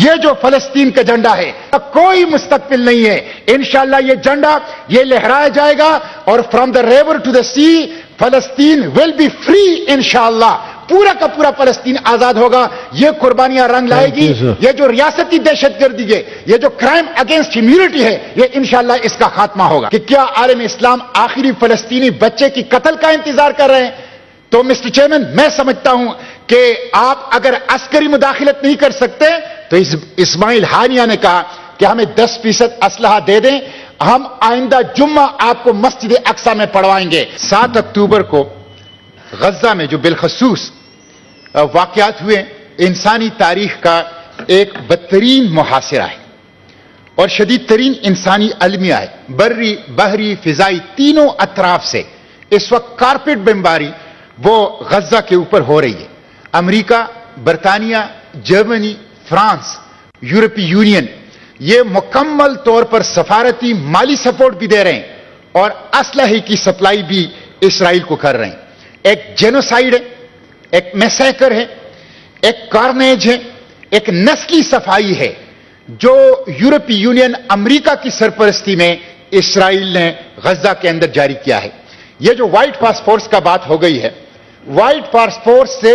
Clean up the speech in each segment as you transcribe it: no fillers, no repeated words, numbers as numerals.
یہ جو فلسطین کا جھنڈا ہے کوئی مستقبل نہیں ہے. انشاءاللہ یہ جھنڈا یہ لہرایا جائے گا اور from the river to the sea فلسطین ول بی فری انشاءاللہ. پورا کا پورا فلسطین آزاد ہوگا. یہ قربانیاں رنگ لائے گی. یہ جو ریاستی دہشت گردی ہے, یہ جو کرائم اگینسٹ ہیومینٹی ہے, یہ انشاءاللہ اس کا خاتمہ ہوگا. کہ کیا عالم اسلام آخری فلسطینی بچے کی قتل کا انتظار کر رہے ہیں؟ تو مسٹر چیئرمین, میں سمجھتا ہوں کہ آپ اگر عسکری مداخلت نہیں کر سکتے تو اسماعیل ہانیہ نے کہا کہ ہمیں 10% اسلحہ دے دیں, ہم آئندہ جمعہ آپ کو مسجد اقصی میں پڑھوائیں گے. 7 اکتوبر کو غزہ میں جو بالخصوص واقعات ہوئے انسانی تاریخ کا ایک بدترین محاصرہ ہے اور شدید ترین انسانی المیہ ہے. بری, بحری, فضائی تینوں اطراف سے اس وقت کارپیٹ بمباری وہ غزہ کے اوپر ہو رہی ہے. امریکہ, برطانیہ, جرمنی, فرانس, یورپی یونین یہ مکمل طور پر سفارتی مالی سپورٹ بھی دے رہے ہیں اور اسلحے کی سپلائی بھی اسرائیل کو کر رہے ہیں. ایک جینوسائیڈ ہے, ایک میسیکر ہے, ایک کارنیج ہے, ایک نسلی صفائی ہے جو یورپی یونین امریکہ کی سرپرستی میں اسرائیل نے غزہ کے اندر جاری کیا ہے. یہ جو وائٹ فاسفورس کا بات ہو گئی ہے, وائٹ فاسفورس سے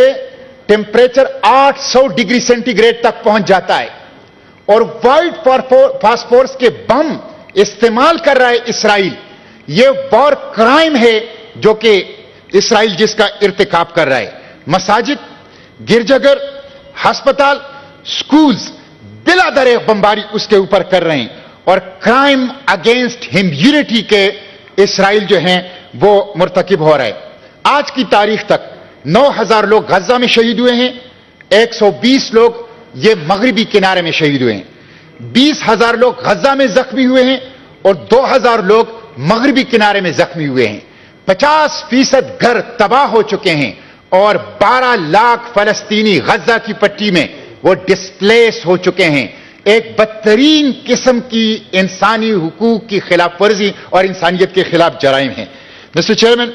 ٹیمپریچر 800 ڈگری سینٹی گریڈ تک پہنچ جاتا ہے اور وائٹ فاسفورس کے بم استعمال کر رہا ہے اسرائیل. یہ وار کرائم ہے جو کہ اسرائیل جس کا ارتکاب کر رہا ہے. مساجد, گرجاگھر, ہسپتال, سکولز بلا دریغ بمباری اس کے اوپر کر رہے ہیں اور کرائم اگینسٹ ہیومینٹی کے اسرائیل جو ہیں وہ مرتکب ہو رہا ہے. آج کی تاریخ تک 9000 لوگ غزہ میں شہید ہوئے ہیں, 120 لوگ یہ مغربی کنارے میں شہید ہوئے ہیں, 20,000 لوگ غزہ میں زخمی ہوئے ہیں اور 2000 لوگ مغربی کنارے میں زخمی ہوئے ہیں. 50% گھر تباہ ہو چکے ہیں اور 12 لاکھ فلسطینی غزہ کی پٹی میں وہ ڈسپلیس ہو چکے ہیں. ایک بدترین قسم کی انسانی حقوق کی خلاف ورزی اور انسانیت کے خلاف جرائم ہیں. مسٹر چیئرمین,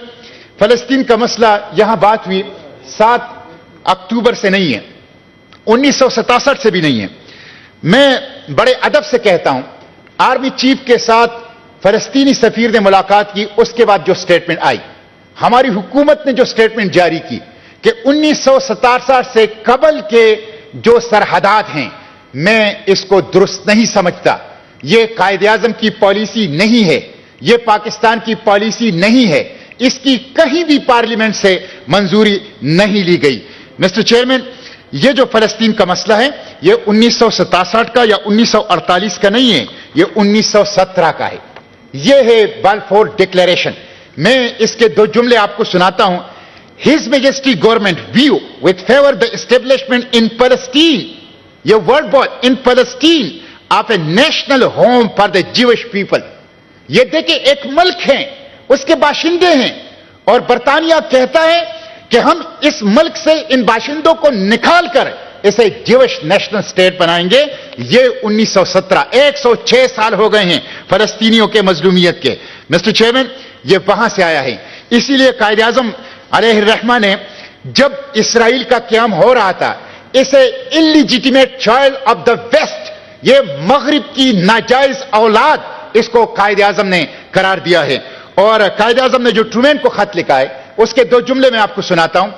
فلسطین کا مسئلہ یہاں بات ہوئی 7 اکتوبر سے نہیں ہے, 1967 سے بھی نہیں ہے. میں بڑے ادب سے کہتا ہوں, آرمی چیف کے ساتھ فلسطینی سفیر نے ملاقات کی, اس کے بعد جو سٹیٹمنٹ آئی, ہماری حکومت نے جو سٹیٹمنٹ جاری کی کہ 1967 سے قبل کے جو سرحدات ہیں میں اس کو درست نہیں سمجھتا. یہ قائد اعظم کی پالیسی نہیں ہے, یہ پاکستان کی پالیسی نہیں ہے, اس کی کہیں بھی پارلیمنٹ سے منظوری نہیں لی گئی. مسٹر چیئرمین, یہ جو فلسطین کا مسئلہ ہے یہ 1967 کا یا 1948 کا نہیں ہے, یہ 1917 کا ہے. یہ ہے بلفور ڈکلیریشن. میں اس کے 2 جملے آپ کو سناتا ہوں. His Majesty government view with favor the establishment in Palestine, یہ word boy, in Palestine of a national home for the Jewish people. یہ دیکھیں ایک ملک ہے, اس کے باشندے ہیں اور برطانیہ کہتا ہے کہ ہم اس ملک سے ان باشندوں کو نکال کر اسے جیوش نیشنل سٹیٹ بنائیں گے. یہ 1917, 106 سال ہو گئے ہیں فلسطینیوں کے مظلومیت کے. مسٹر چیئرمین, یہ وہاں سے آیا ہے. اسی لیے قائد اعظم علیہ الرحمہ نے جب اسرائیل کا قیام ہو رہا تھا اسے انلیجیٹیمیٹ چائلڈ آف دا ویسٹ, یہ مغرب کی ناجائز اولاد, اس کو قائد اعظم نے قرار دیا ہے. اور قائد اعظم نے جو ٹرومین کو خط لکھا ہے اس کے 2 جملے میں آپ کو سناتا ہوں.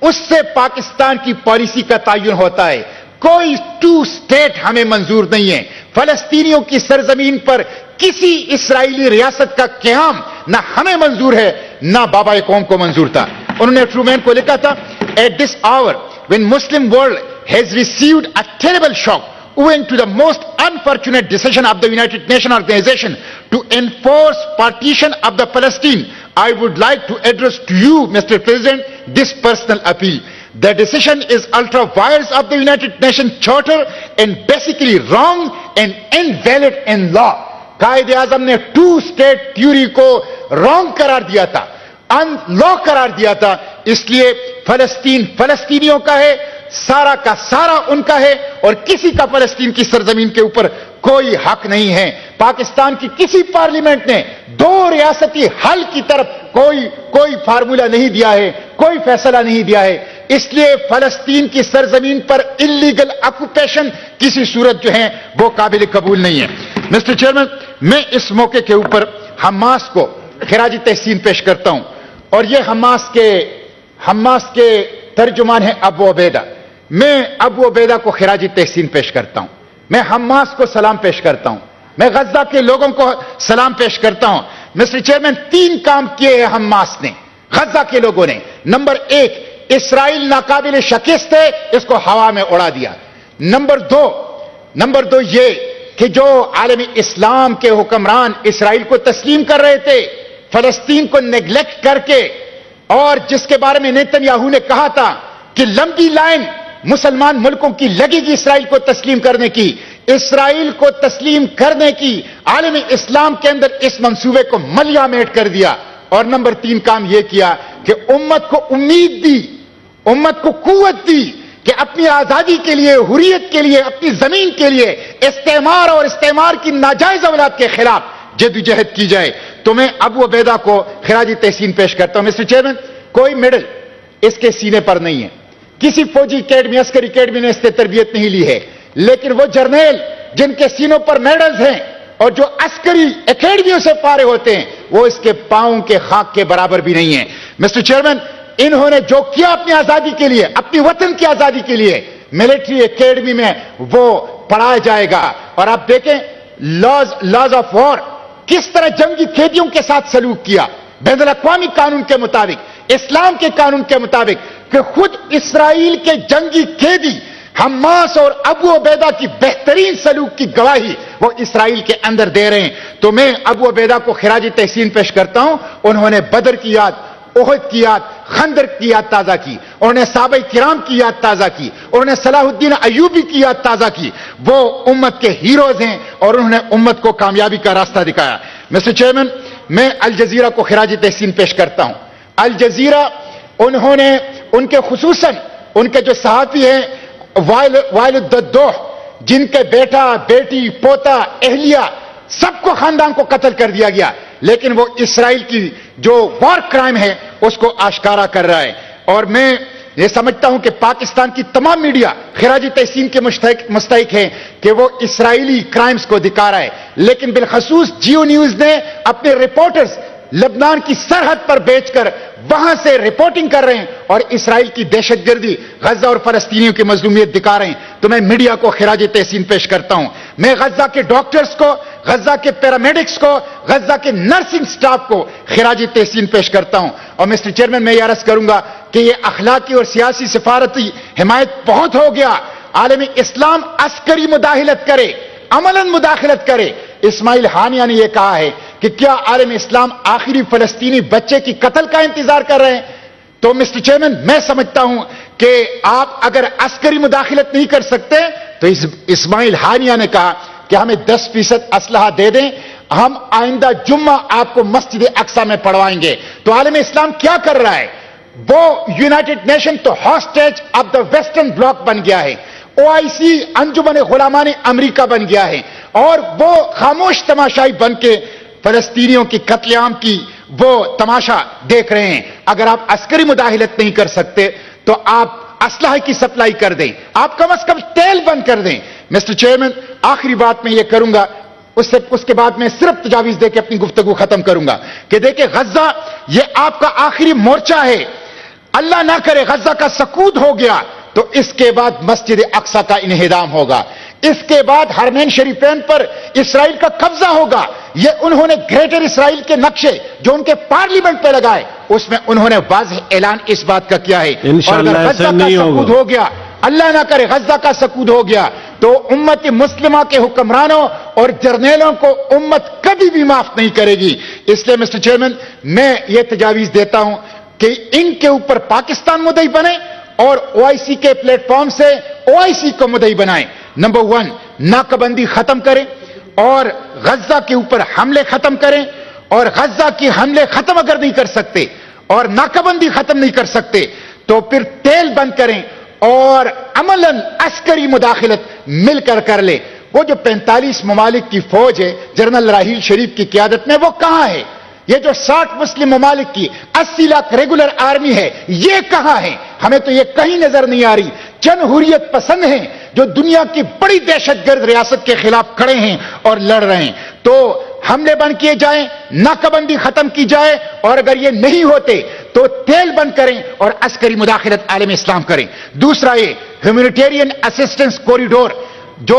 اس سے پاکستان کی پالیسی کا تعین ہوتا ہے. کوئی 2 اسٹیٹ ہمیں منظور نہیں ہے. فلسطینیوں کی سرزمین پر کسی اسرائیلی ریاست کا قیام نہ ہمیں منظور ہے نہ بابا قوم کو منظور تھا. انہوں نے ٹرومین کو لکھا تھا, at this hour when Muslim world has received a terrible shock owing to the most unfortunate decision of the United Nations Organization to enforce partition of the Palestine, I would like to address to you, Mr. President, this personal appeal. The decision is ultra vires of the United Nations Charter and basically wrong and invalid in law. Quaid Azam نے 2 state theory کو wrong قرار دیا تھا, ان لا قرار دیا تھا. اس لیے فلسطین فلسطینیوں کا ہے, سارا کا سارا ان کا ہے اور کسی کا فلسطین کی سرزمین کے اوپر کوئی حق نہیں ہے. پاکستان کی کسی پارلیمنٹ نے 2 ریاستی حل کی طرف کوئی فارمولا نہیں دیا ہے, کوئی فیصلہ نہیں دیا ہے. اس لیے فلسطین کی سرزمین پر اللیگل آکوپیشن کسی صورت جو ہے وہ قابل قبول نہیں ہے. مسٹر چیئرمین، میں اس موقع کے اوپر حماس کو خراج تحسین پیش کرتا ہوں، اور یہ حماس کے ترجمان ہیں ابو عبیدہ. میں ابو عبیدہ کو خراج تحسین پیش کرتا ہوں، میں حماس کو سلام پیش کرتا ہوں، میں غزہ کے لوگوں کو سلام پیش کرتا ہوں. مسٹر چیئرمین، 3 کام کیے ہیں حماس نے، غزہ کے لوگوں نے. نمبر 1، اسرائیل ناقابل شکست ہے، اس کو ہوا میں اڑا دیا. نمبر دو یہ کہ جو عالم اسلام کے حکمران اسرائیل کو تسلیم کر رہے تھے، فلسطین کو نیگلیکٹ کر کے، اور جس کے بارے میں نیتن یاہو نے کہا تھا کہ لمبی لائن مسلمان ملکوں کی لگے گی اسرائیل کو تسلیم کرنے کی، اسرائیل کو تسلیم کرنے کی عالم اسلام کے اندر اس منصوبے کو ملیا میٹ کر دیا. اور نمبر 3 کام یہ کیا کہ امت کو امید دی، امت کو قوت دی کہ اپنی آزادی کے لیے، حریت کے لیے، اپنی زمین کے لیے استعمار اور استعمار کی ناجائز اولاد کے خلاف جدوجہد کی جائے. تو میں ابو عبیدہ کو خراج تحسین پیش کرتا ہوں. مسٹر چیئرمین، کوئی میڈل اس کے سینے پر نہیں ہے، کسی فوجی اکیڈمی، عسکری اکیڈمی نے اس سے تربیت نہیں لی ہے، لیکن وہ جرنیل جن کے سینوں پر میڈلز ہیں اور جو عسکری اکیڈمیوں سے فارغ ہوتے ہیں، وہ اس کے پاؤں کے خاک کے برابر بھی نہیں ہیں. مسٹر چیئرمین، انہوں نے جو کیا اپنی آزادی کے لیے، اپنی وطن کی آزادی کے لیے، ملٹری اکیڈمی میں وہ پڑھایا جائے گا. اور آپ دیکھیں لاز آف وار کس طرح جنگی قیدیوں کے ساتھ سلوک کیا، بین الاقوامی قانون کے مطابق، اسلام کے قانون کے مطابق، کہ خود اسرائیل کے جنگی قیدی حماس اور ابو عبیدہ کی بہترین سلوک کی گواہی وہ اسرائیل کے اندر دے رہے ہیں. تو میں ابو عبیدہ کو خراج تحسین پیش کرتا ہوں. انہوں نے بدر کی یاد، احد کی یاد، خندق کی یاد تازہ کی، انہوں نے صحابہ کرام کی یاد تازہ کی، انہوں نے صلاح الدین ایوبی کی یاد تازہ کی. وہ امت کے ہیروز ہیں اور انہوں نے امت کو کامیابی کا راستہ دکھایا. مسٹر چیئرمین، میں الجزیرہ کو خراج تحسین پیش کرتا ہوں. الجزیرہ، انہوں نے ان کے خصوصاً ان کے جو صحافی ہیں وائل الددوح، جن کے بیٹا، بیٹی، پوتا، اہلیہ، سب کو خاندان کو قتل کر دیا گیا، لیکن وہ اسرائیل کی جو وار کرائم ہے اس کو آشکارا کر رہا ہے. اور میں یہ سمجھتا ہوں کہ پاکستان کی تمام میڈیا خراج تحسین کے مستحق ہیں کہ وہ اسرائیلی کرائمز کو دکھا رہا ہے. لیکن بالخصوص جیو نیوز نے اپنے رپورٹرز لبنان کی سرحد پر بیچ کر وہاں سے رپورٹنگ کر رہے ہیں اور اسرائیل کی دہشت گردی، غزہ اور فلسطینیوں کی مظلومیت دکھا رہے ہیں. تو میں میڈیا کو خراج تحسین پیش کرتا ہوں. میں غزہ کے ڈاکٹرز کو، غزہ کے پیرامیڈکس کو، غزہ کے نرسنگ سٹاف کو خراج تحسین پیش کرتا ہوں. اور مسٹر چیئرمین، میں یہ عرض کروں گا کہ یہ اخلاقی اور سیاسی سفارتی حمایت بہت ہو گیا. عالم اسلام عسکری مداخلت کرے، عملاً مداخلت کرے. اسماعیل ہانیہ نے یہ کہا ہے کہ کیا عالم اسلام آخری فلسطینی بچے کی قتل کا انتظار کر رہے ہیں؟ تو مسٹر چیئرمین، میں سمجھتا ہوں کہ آپ اگر عسکری مداخلت نہیں کر سکتے تو اسماعیل ہانیہ نے کہا کہ ہمیں 10% اسلحہ دے دیں، ہم آئندہ جمعہ آپ کو مسجد اقصی میں پڑھوائیں گے. تو عالم اسلام کیا کر رہا ہے؟ وہ یونائٹڈ نیشن تو hostage of the Western bloc بن گیا ہے، OIC انجمن غلامان امریکہ بن گیا ہے، اور وہ خاموش تماشائی بن کے فلسطینیوں کی قتل عام کی وہ تماشا دیکھ رہے ہیں. اگر آپ عسکری مداخلت نہیں کر سکتے تو آپ اسلحے کی سپلائی کر دیں، آپ کم از کم تیل بند کر دیں. مسٹر چیئرمین، آخری بات میں یہ کروں گا، اس کے بعد میں صرف تجاویز دے کے اپنی گفتگو ختم کروں گا کہ دیکھیں غزہ یہ آپ کا آخری مورچہ ہے. اللہ نہ کرے غزہ کا سقوط ہو گیا تو اس کے بعد مسجد اقصی کا انہدام ہوگا، اس کے بعد حرمین شریفین پر اسرائیل کا قبضہ ہوگا. یہ انہوں نے گریٹر اسرائیل کے نقشے جو ان کے پارلیمنٹ پہ لگائے اس میں انہوں نے واضح اعلان اس بات کا کیا ہے. اور اگر غزہ کا سقوط ہو گیا، اللہ نہ کرے غزہ کا سقوط ہو گیا، تو امت مسلمہ کے حکمرانوں اور جرنیلوں کو امت کبھی بھی معاف نہیں کرے گی. اس لیے مسٹر چیئرمین، میں یہ تجاویز دیتا ہوں کہ ان کے اوپر پاکستان مدعی بنے اور OIC کے پلیٹ فارم سے OIC کو مدعی بنائیں. نمبر 1، ناکہ بندی ختم کریں اور غزہ کے اوپر حملے ختم کریں، اور غزہ کی حملے ختم اگر نہیں کر سکتے اور ناکہ بندی ختم نہیں کر سکتے تو پھر تیل بند کریں اور عملاً عسکری مداخلت مل کر لیں. وہ جو 45 ممالک کی فوج ہے جنرل راحیل شریف کی قیادت میں، وہ کہاں ہے؟ یہ جو 60 مسلم ممالک کی 80 لاکھ ریگولر آرمی ہے، یہ کہاں ہے؟ ہمیں تو یہ کہیں نظر نہیں آ رہی. چند حریت پسند ہیں جو دنیا کی بڑی دہشت گرد ریاست کے خلاف کھڑے ہیں اور لڑ رہے ہیں. تو حملے بند کیے جائیں, ناکہ بندی ختم کی جائے, اور اگر یہ نہیں ہوتے تو تیل بند کریں اور عسکری مداخلت عالم اسلام کریں. دوسرا یہ ہیومینیٹیرین اسسٹنس کوریڈور جو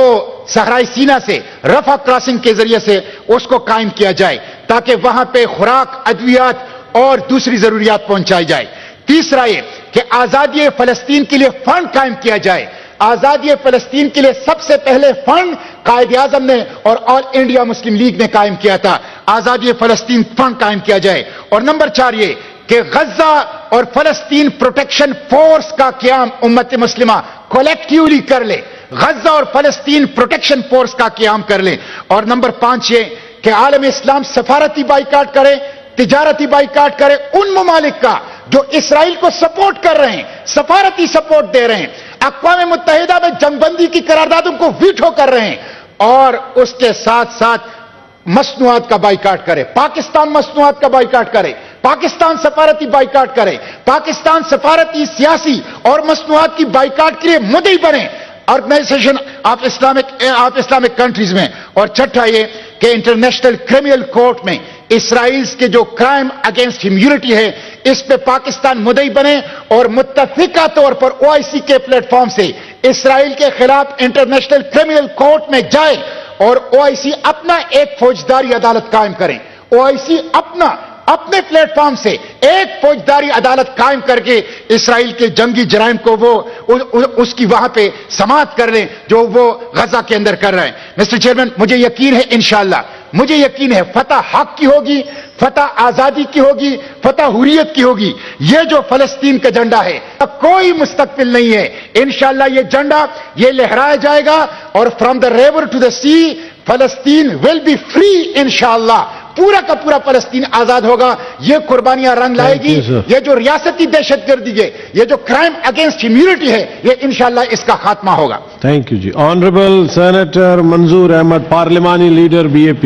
صحرائی سینا سے رفح کراسنگ کے ذریعے سے اس کو قائم کیا جائے تاکہ وہاں پہ خوراک, ادویات اور دوسری ضروریات پہنچائی جائے. تیسرا یہ کہ آزادی فلسطین کے لیے فنڈ قائم کیا جائے. آزادی فلسطین کے لیے سب سے پہلے فنڈ قائد اعظم نے اور آل انڈیا مسلم لیگ نے قائم کیا تھا. آزادی فلسطین فنڈ قائم کیا جائے. اور نمبر 4 یہ کہ غزہ اور فلسطین پروٹیکشن فورس کا قیام امت مسلمہ کولیکٹیولی کر لے. غزہ اور فلسطین پروٹیکشن فورس کا قیام کر لے. اور نمبر 5 یہ کہ عالم اسلام سفارتی بائیکاٹ کرے, تجارتی بائیکاٹ کرے ان ممالک کا جو اسرائیل کو سپورٹ کر رہے ہیں, سفارتی سپورٹ دے رہے ہیں, اقوام متحدہ میں جنگ بندی کی قراردادوں کو ویٹو کر رہے ہیں, اور اس کے ساتھ ساتھ مصنوعات کا بائیکاٹ کرے. پاکستان مصنوعات کا بائیکاٹ کرے, پاکستان سفارتی بائیکاٹ کرے, پاکستان سفارتی, سیاسی اور مصنوعات کی بائیکاٹ کے لیے مدعی بنے آرگنائزیشن آف اسلامک کنٹریز میں. اور چھٹا یہ کہ انٹرنیشنل کرمنل کورٹ میں اسرائیل کے جو کرائم اگینسٹ ہیومینٹی ہے اس پہ پاکستان مدعی بنے اور متفقہ طور پر OIC کے پلیٹ فارم سے اسرائیل کے خلاف انٹرنیشنل کرمنل کورٹ میں جائے اور OIC اپنا ایک فوجداری عدالت قائم کریں. OIC اپنے پلیٹ فارم سے ایک فوجداری عدالت قائم کر کے اسرائیل کے جنگی جرائم کو وہ اس کی وہاں پہ سماعت کر لیں جو وہ غزہ کے اندر کر رہے ہیں. مسٹر چیئرمین, مجھے یقین ہے انشاءاللہ, مجھے یقین ہے فتح حق کی ہوگی, فتح آزادی کی ہوگی, فتح حریت کی ہوگی. یہ جو فلسطین کا جھنڈا ہے کوئی مستقبل نہیں ہے. انشاءاللہ یہ جھنڈا یہ لہرایا جائے گا اور from the river to the sea فلسطین ول بی فری انشاءاللہ. پورا کا پورا فلسطین آزاد ہوگا. یہ قربانیاں رنگ لائے گی. یہ جو ریاستی دہشت گردی ہے, یہ جو کرائم اگینسٹ ہیومینٹی ہے, یہ انشاءاللہ اس کا خاتمہ ہوگا. تھینک یو جی. آنریبل سینیٹر منظور احمد, پارلیمانی لیڈر BAP.